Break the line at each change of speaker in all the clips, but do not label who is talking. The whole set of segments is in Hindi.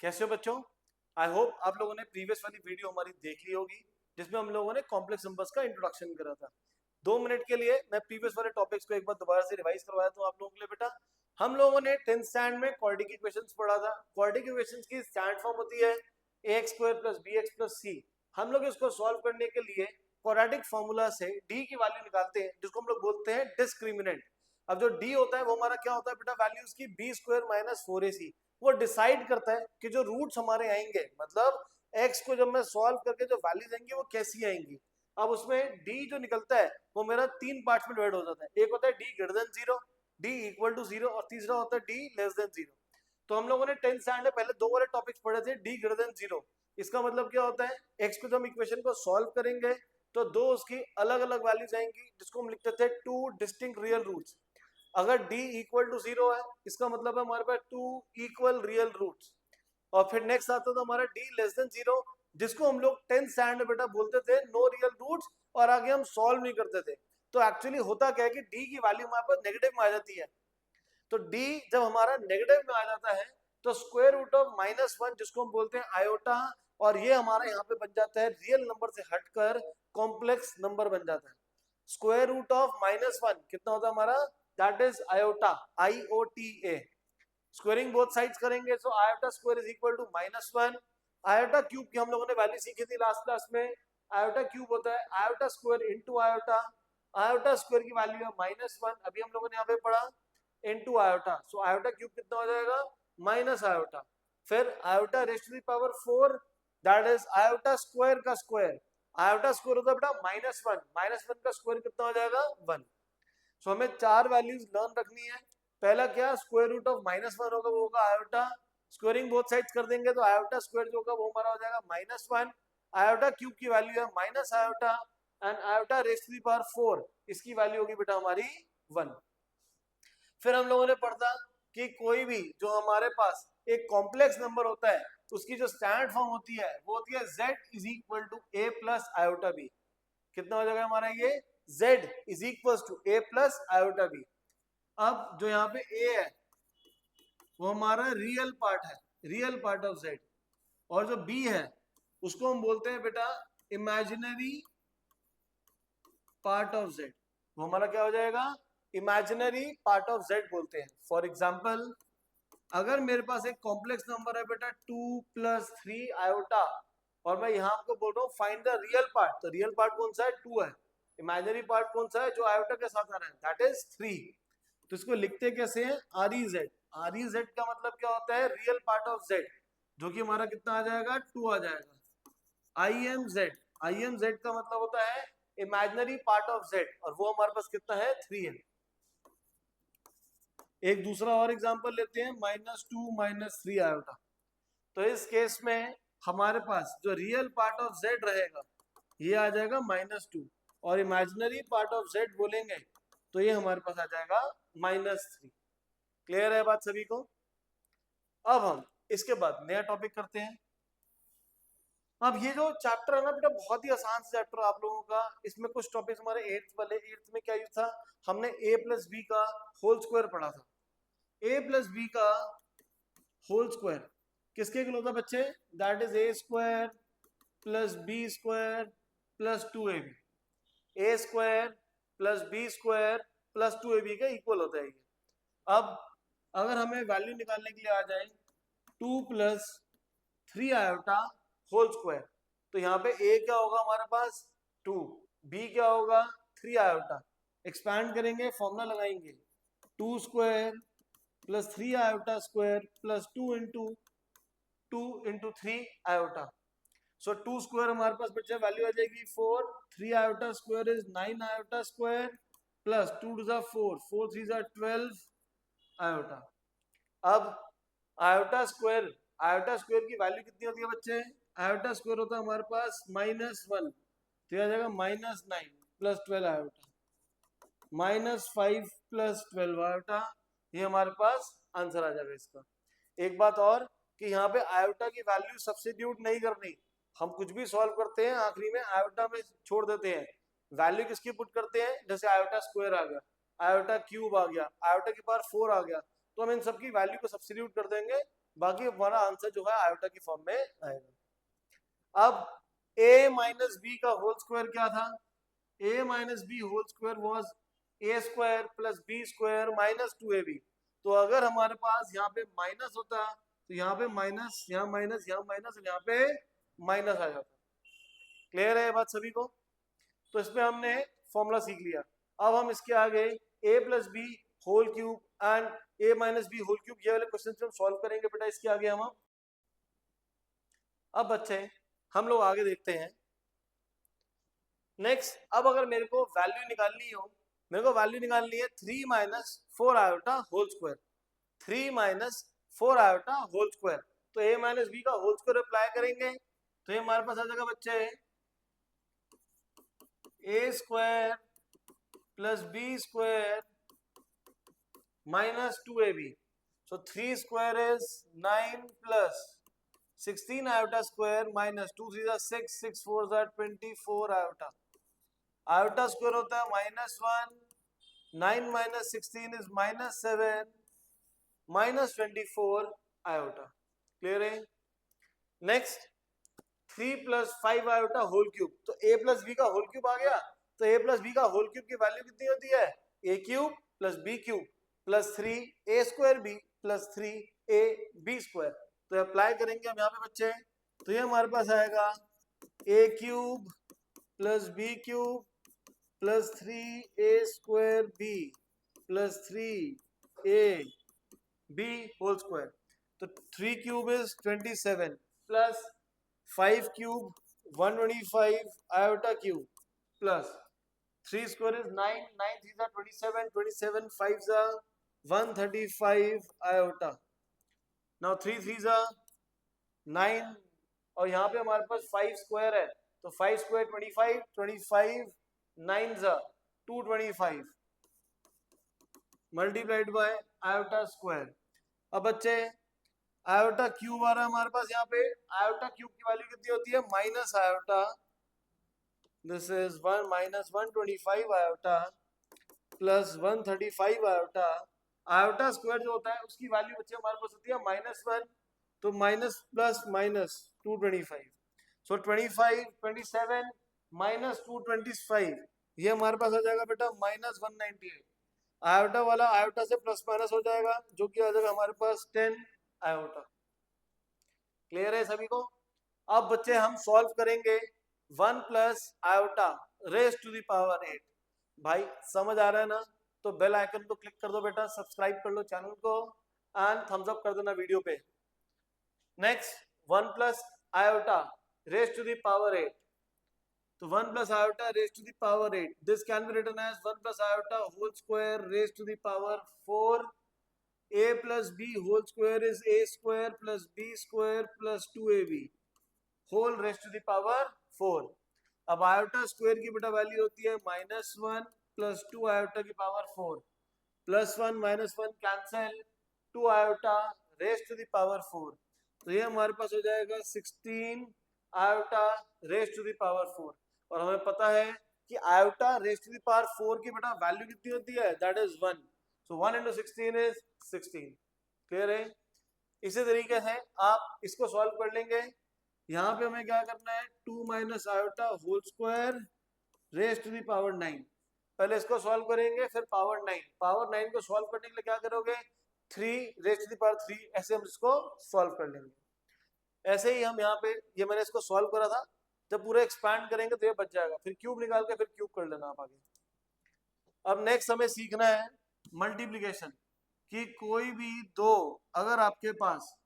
कैसे हो बच्चों? आई होप आप लोगों ने प्रीवियस वाली वीडियो हमारी देख ली होगी जिसमें हम लोगों ने कॉम्प्लेक्स नंबर्स का इंट्रोडक्शन करा था। 2 मिनट के लिए मैं प्रीवियस वाले टॉपिक्स को एक बार दोबारा से रिवाइज करवाया था आप लोगों के लिए। बेटा, हम लोगों ने 10th स्टैंड में क्वाड्रेटिक इक्वेशंस पढ़ा था। क्वाड्रेटिक इक्वेशंस की स्टैंड फॉर्म होती है ax² + bx + c। हम लोग इसको सॉल्व करने के लिए क्वाड्रेटिक फॉर्मूला से d की वैल्यू निकालते हैं जिसको हम लोग बोलते हैं डिस्क्रिमिनेंट। अब जो d होता है वो हमारा क्या होता है बेटा? वैल्यूज की b² - 4ac। वो डिसाइड करता है कि जो रूट्स हमारे आएंगे, मतलब x को जब मैं सॉल्व करके जो वैल्यूज आएंगी वो कैसी आएंगी। अब उसमें d जो निकलता है वो मेरा 3 पार्ट्स में डिवाइड हो जाता है। एक होता है d > 0, d = 0 और तीसरा होता है d < 0। तो हम लोगों ने 10th स्टैंडर्ड में पहले 2 वाले टॉपिक्स पढ़े थे d > 0। इसका मतलब क्या होता है? x को जब हम इक्वेशन को सॉल्व करेंगे तो दो उसकी अलग अलग वैल्यूज आएंगी जिसको हम लिखते थे 2 डिस्टिंक्ट रियल रूट्स। अगर d = 0 है इसका मतलब है हमारे पास 2 इक्वल रियल रूट्स। और फिर नेक्स्ट आता था हमारा d < 0, जिसको हम लोग 10th स्टैंडर्ड में बेटा बोलते थे नो रियल रूट्स, और आगे हम सॉल्व नहीं करते थे। तो एक्चुअली होता क्या है कि d की वैल्यू हमारे पास नेगेटिव में आ जाती है। तो d जब हमारा नेगेटिव में आ जाता है तो स्क्वायर रूट ऑफ -1, जिसको हम बोलते हैं आयोटा, और ये हमारा यहाँ पे बन जाता है रियल नंबर से हटकर कॉम्प्लेक्स नंबर बन जाता है। स्क्वायर रूट ऑफ -1 कितना होता है हमारा? That is iota, IOTA। Squaring both sides करेंगे तो iota square is equal to -1। Iota cube की हम लोगों ने वैल्यू सीखी थी लास्ट क्लास में। आयोटा क्यूब होता है iota square into iota. Iota square की वैल्यू है -1, अभी हम लोगों ने यहाँ पे पढ़ा, into iota. So iota cube कितना हो जाएगा? Minus iota. फिर iota raise to the power 4, that is iota square का स्क्वायर। आयोटा स्क्वायर होता है बेटा -1, -1 का स्क्वायर कितना हो जाएगा? 1। सो हमें 4 वैल्यूज लर्न रखनी है। पहला क्या? स्क्वायर रूट ऑफ -1 होगा, वो होगा आयोटा। स्क्वायरिंग बोथ साइड्स कर देंगे तो आयोटा स्क्वायर जो होगा वो हमारा हो जाएगा -1। आयोटा क्यूब की वैल्यू है minus iota, and iota raise to the power 4 इसकी वैल्यू होगी बेटा हमारी 1। फिर हम लोगों ने पढ़ा कि कोई भी जो हमारे पास एक कॉम्प्लेक्स नंबर होता है उसकी जो स्टैंडर्ड फॉर्म होती है वो होती है z = a + आयोटा b। कितना हो जाएगा हमारा ये? z = a + iota b। अब जो यहाँ पे a है वो हमारा रियल पार्ट है, रियल पार्ट ऑफ z, और जो b है उसको हम बोलते हैं बेटा इमेजिनरी पार्ट ऑफ z। वो हमारा क्या हो जाएगा? इमेजिनरी पार्ट ऑफ z बोलते हैं। फॉर एग्जाम्पल, अगर मेरे पास एक कॉम्प्लेक्स नंबर है बेटा 2 + 3 आयोटा, और मैं यहाँ आपको बोल रहा हूँ फाइंड द रियल पार्ट, तो रियल पार्ट कौन सा है? 2 है। इमेजिनरी पार्ट कौन सा है जो आयोटा के साथ आ रहा है? That is 3। तो इसको लिखते कैसे हैं? REZ। REZ का मतलब क्या होता है? रियल पार्ट ऑफ z, जो कि हमारा कितना आ जाएगा? 2 आ जाएगा। IMZ, IMZ का मतलब होता है इमेजिनरी पार्ट ऑफ z, और वो हमारे पास कितना है? 3 है। एक दूसरा और एग्जांपल लेते हैं, -2 - 3 आयोटा। तो इस केस में हमारे पास जो रियल पार्ट ऑफ z रहेगा ये आ जाएगा -2, और इमेजिनरी पार्ट ऑफ z बोलेंगे तो ये हमारे पास आ जाएगा -3। क्लियर है बात सभी को? अब हम इसके बाद नया टॉपिक करते हैं। अब ये जो चैप्टर है ना बेटा बहुत ही आसान सा चैप्टर आप लोगों का। इसमें कुछ टॉपिक्स हमारे 8th वाले, 8th में क्या यूज था? हमने a + b का होल स्क्वायर पढ़ा था। a + b का होल स्क्वायर किसके इक्वल होता है बच्चे? That is a² + b² + 2ab। a² + b² + 2ab का इक्वल होता है ये। अब अगर हमें वैल्यू निकालने के लिए आ जाए 2 + 3 आयोटा होल स्क्वायर, तो यहाँ पे a क्या होगा हमारे पास? 2, b क्या होगा? 3 आयोटा। एक्सपैंड करेंगे, फॉर्मूला लगाएंगे, 2² + 3 आयोटा स्क्वायर + 2 × 3 आयोटा। सो 2² हमारे पास बच्चे वैल्यू आ जाएगी 4, 3 iota square is 9 iota square plus 2 × 4, 4 × 3 = 12 iota. अब आयोटा स्क्वायर की वैल्यू कितनी होती है बच्चे? आयोटा स्क्वायर होता है हमारे पास -1, तो आ जाएगा -9 + 12 आयोटा, -5 + 12 आयोटा। ये हमारे पास आंसर आ जाएगा इसका। एक बात और कि यहाँ पे आयोटा की वैल्यू सब्स्टिट्यूट नहीं करनी, हम कुछ भी सॉल्व करते हैं आखिरी में आयोटा में छोड़ देते हैं। वैल्यू किसकी पुट करते हैं? जैसे आयोटा स्क्वायर आ गया, आयोटा क्यूब आ गया, आयोटा की पावर 4 आ गया, तो हम इन सबकी वैल्यू को सब्स्टिट्यूट कर देंगे बाकी हमारा आंसर जो है आयोटा की फॉर्म में आएगा। अब a माइनस बी का होल स्क्वायर क्या था? a minus B whole square was a square plus B square minus 2ab। तो अगर हमारे पास यहाँ पे माइनस होता तो यहाँ पे माइनस, यहाँ माइनस, यहाँ माइनस, यहाँ पे माइनस आ जाता। क्लियर है ये बात सभी को? तो इसमें हमने फॉर्मूला सीख लिया। अब हम इसके आगे a plus B whole cube and a minus B whole cube ये वाले क्वेश्चन हम सॉल्व करेंगे बेटा इसके आगे हम। अब बच्चे हम लोग आगे देखते हैं नेक्स्ट। अब अगर मेरे को वैल्यू निकालनी हो, मेरे को वैल्यू निकालनी है 3 minus 4 iota whole square, 3 minus 4 iota whole square. तो a माइनस बी का होल स्क्वायर अप्लाई करेंगे तो ये हमारे पास आ जाएगा बच्चे a square plus B square minus 2ab. So 3 square is 9 plus 16 iota square minus 2 3 is 6, 6 4 is 24 iota. Iota square होता है -1, 9 minus 16 is -7, minus 24 iota. Clear है? Next 3 plus 5 iota whole cube. तो a plus b का whole cube आ गया। तो a plus b का whole cube की वैल्यू कितनी होती है? a cube plus b cube plus 3 a square B plus 3 a b square. तो अप्लाई करेंगे हम यहाँ पे बच्चे, तो ये हमारे पास आएगा a cube plus b cube plus 3 a square b plus 3 a b whole square. तो 3 cube is 27 plus 5 cube 125 iota cube plus 3 square is 9, 9 3 27, 27 5 135 iota. Now 3 3s are 9 और यहाँ पे हमारे पास 5 स्क्वायर है तो 5 square 25, 25 9s are 225 multiplied by iota square. अब बच्चे आयोटा क्यूब आ रहा है हमारे पास यहाँ पे। आयोटा क्यूब की वैल्यू कितनी होती है? Minus iota, this is 1 minus 125 iota plus 135 iota. Iota square जो होता है उसकी वैल्यू बच्चे हमारे पास होती है -1, तो माइनस प्लस माइनस 225। सो 25 27 माइनस 225 ये हमारे पास आ जाएगा बेटा -198। आयोटा वाला आयोटा से प्लस माइनस हो जाएगा जो कि आ जाएगा हमारे पास 10 आयोटा। क्लियर है सभी को? अब बच्चे हम सॉल्व करेंगे 1 plus iota raise to the power 8। भाई समझ आ रहा है ना? तो बेल आइकन को क्लिक कर दो बेटा, सब्सक्राइब कर लो चैनल को एंड थम्स अप कर देना वीडियो पे। Next 1 plus iota raise to the power 8। तो 1 plus iota raise to the power 8, this can be written as 1 plus iota whole square raise to the power 4। a plus b whole square is a square plus b square plus 2ab whole raised to the power 4। अब आयोटा स्क्वायर की बेटा वैल्यू होती है -1 प्लस 2 आयोटा की power 4 plus 1 minus 1 cancel 2 iota raise to the power 4। तो ये हमारे पास हो जाएगा 16 iota raise to the power 4। और हमें पता है कि iota raise to the power 4 की बेटा वैल्यू कितनी होती है? That is 1। So 1 into 16 is 16। Clear है? इसी तरीके से आप इसको सॉल्व कर लेंगे। यहाँ पे हमें क्या करना है? 2 minus iota whole square raise to the power 9। पहले इसको सॉल्व करेंगे फिर पावर 9। पावर 9 को सॉल्व करने के लिए क्या करोगे? 3 रेज टू द पावर 3 ऐसे हम इसको सॉल्व कर लेंगे। ऐसे ही हम यहाँ पे ये मैंने इसको सॉल्व करा था, जब पूरा एक्सपैंड करेंगे तो ये बच जाएगा। फिर क्यूब निकाल के फिर क्यूब कर लेना आप आगे। अब नेक्स्ट हमें सीखना है मल्टीप्लिकेशन कि कोई भी दो अगर आपके पास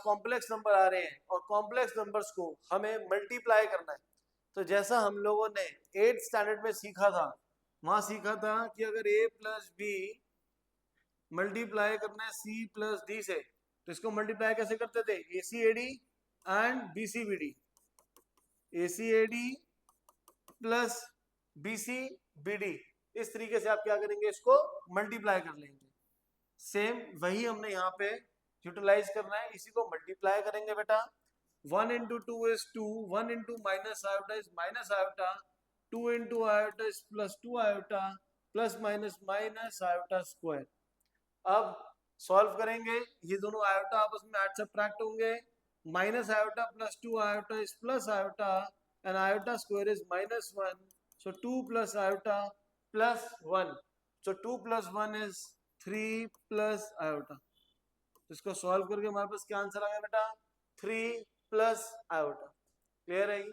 कॉम्प्लेक्स नंबर आ रहे हैं और कॉम्प्लेक्स नंबर्स को हमें मल्टीप्लाई करना है, तो जैसा हम लोगों ने 8th स्टैंडर्ड में सीखा था, वहां सीखा था कि अगर a प्लस बी मल्टीप्लाई करना है c प्लस डी से, तो इसको मल्टीप्लाई कैसे करते थे? ACAD and BCBD। ACAD plus BCBD, इस तरीके से आप क्या करेंगे? इसको मल्टीप्लाई कर लेंगे। सेम वही हमने यहाँ पे यूटिलाइज करना है, इसी को मल्टीप्लाई करेंगे बेटा। 1 into 2 is 2, 1 into minus iota is minus iota, 2 into iota is plus 2 iota, plus minus minus iota square। अब सॉल्व करेंगे, ये दोनों आयोटा आपस में ऐड सब्ट्रैक्ट होंगे, minus iota plus 2 iota is plus iota and iota square is -1, so 2 plus iota plus 1, so 2 plus 1 is 3 plus iota। तो इसको सॉल्व करके हमारे पास क्या आंसर आ गया बेटा, 3 plus iota। क्लियर है ये।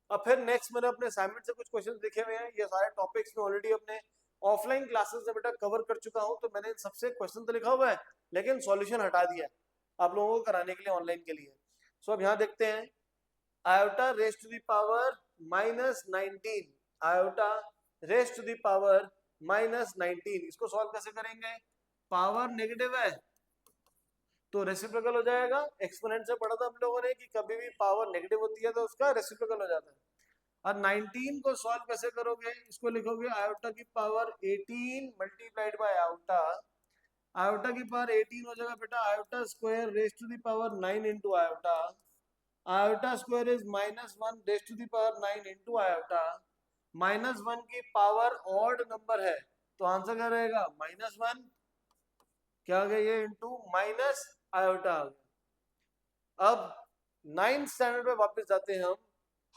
अब फिर नेक्स्ट मैंने अपने असाइनमेंट से कुछ क्वेश्चन लिखे हुए हैं, ये सारे टॉपिक्स में ऑलरेडी अपने ऑफलाइन क्लासेस में बेटा कवर कर चुका हूं, तो मैंने इन सबसे क्वेश्चन तो लिखा हुआ है लेकिन सॉल्यूशन हटा दिया है आप लोगों को कराने के लिए ऑनलाइन के लिए। सो अब यहाँ देखते हैं, iota raise to the power -19, iota raise to the power -19, इसको सॉल्व कैसे करेंगे, पावर नेगेटिव है तो रेसिप्रोकल हो जाएगा। एक्सपोनेंट से पढ़ा था हम लोगों ने कि कभी भी पावर नेगेटिव होती है तो उसका रेसिप्रोकल हो जाता है। और 19 को सॉल्व कैसे करोगे, इसको लिखोगे आयोटा की power 18 multiplied by iota, iota की पावर 18 हो जाएगा बेटा iota square raise to the power 9 into iota, iota square is -1 raise to the power 9 into iota, -1 की पावर ऑड नंबर है तो आंसर क्या रहेगा -1, क्या आ गया ये इंटू माइनस आयोटा आ गया। अब 9th स्टैंडर्ड में वापस जाते हैं हम,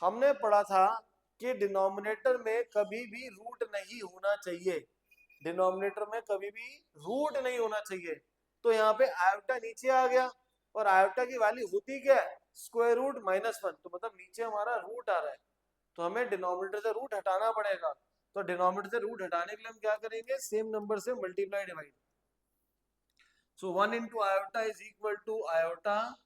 हमने पढ़ा था कि डिनोमिनेटर में कभी भी रूट नहीं होना चाहिए, डिनोमिनेटर में कभी भी रूट नहीं होना चाहिए, तो यहाँ पे आयोटा नीचे आ गया और आयोटा की वैल्यू होती क्या है, स्क्वायर रूट -1, तो मतलब नीचे हमारा रूट आ रहा है तो हमें डिनोमिनेटर से रूट हटाना पड़ेगा। तो डिनोमिनेटर से रूट हटाने के लिए हम क्या करेंगे, सेम नंबर से multiply divide. So 1 into iota is equal to iota,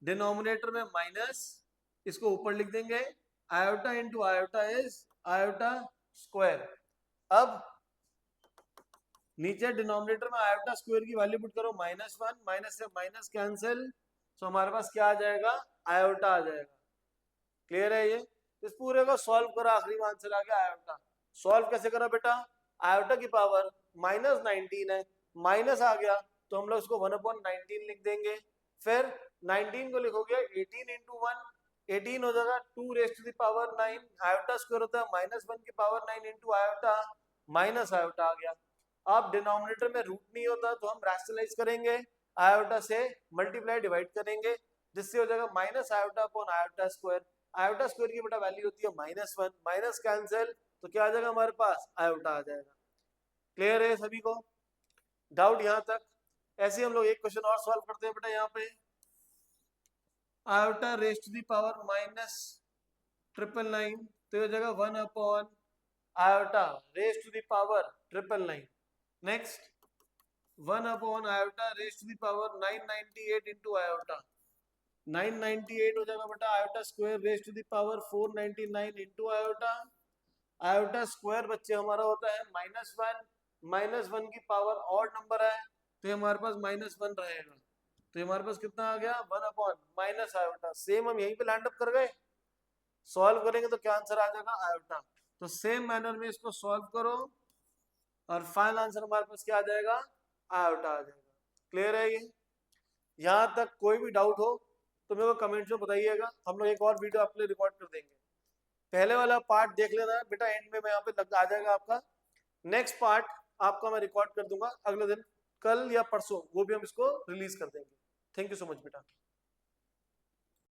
denominator में माइनस, इसको ऊपर लिख देंगे, iota into iota is iota square. अब नीचे डिनोमिनेटर में आयोटा स्क्वायर की वैल्यू पुट करो -1, माइनस से माइनस कैंसिल, तो हमारे पास क्या आ जाएगा, आयोटा आ जाएगा। क्लियर है ये। इस पूरे को सॉल्व करो, आखिरी में आंसर आ गया आयोटा। सॉल्व कैसे करा बेटा, आयोटा की पावर -19 है, माइनस आ गया तो हम लोग इसको 1/19 लिख देंगे, फिर 19 को लिखोगे 18 इंटू 1, 18 हो जाएगा 2 raise to the power 9, iota square होता है -1 की power 9 into iota, minus iota आ गया। अब डिनोमिनेटर में रूट नहीं होता तो हम रैशनलाइज करेंगे, आयोटा से मल्टीप्लाई डिवाइड करेंगे, जिससे हो जाएगा minus iota upon iota square, iota square की बेटा वैल्यू होती है -1, माइनस कैंसिल, तो क्या आ जाएगा हमारे पास, आयोटा आ जाएगा। क्लियर है सभी को, डाउट यहाँ तक। ऐसे हम लोग एक क्वेश्चन और सॉल्व करते हैं बेटा, यहाँ पे iota raise to the power -999, तो ये जगह 1 upon iota raise to the power 999, next 1 upon iota raise to the power 998 into iota, 998 हो जाएगा बेटा iota square raise to the power 499 into iota, iota square बच्चे हमारा होता है -1, -1 की पावर ऑड नंबर है तो हमारे पास -1 रहेगा, तो हमारे पास कितना आ गया, 1 अपॉन माइनस आयोटा। सेम हम यहीं पे लैंड अप कर गए, सॉल्व करेंगे तो क्या आंसर आ जाएगा, आयोटा। तो सेम मैनर में इसको सॉल्व करो और फाइनल आंसर हमारे पास क्या आ जाएगा, आयोटा आ जाएगा। क्लियर है ये। यहाँ तक कोई भी डाउट हो तो मेरे को कमेंट्स में बताइएगा, हम लोग एक और वीडियो आपके लिए रिकॉर्ड कर देंगे। पहले वाला पार्ट देख लेना बेटा, एंड में मैं यहाँ पे आ जाएगा आपका, नेक्स्ट पार्ट आपका मैं रिकॉर्ड कर दूंगा अगले दिन, कल या परसों, वो भी हम इसको रिलीज कर देंगे। थैंक यू सो मच बेटा।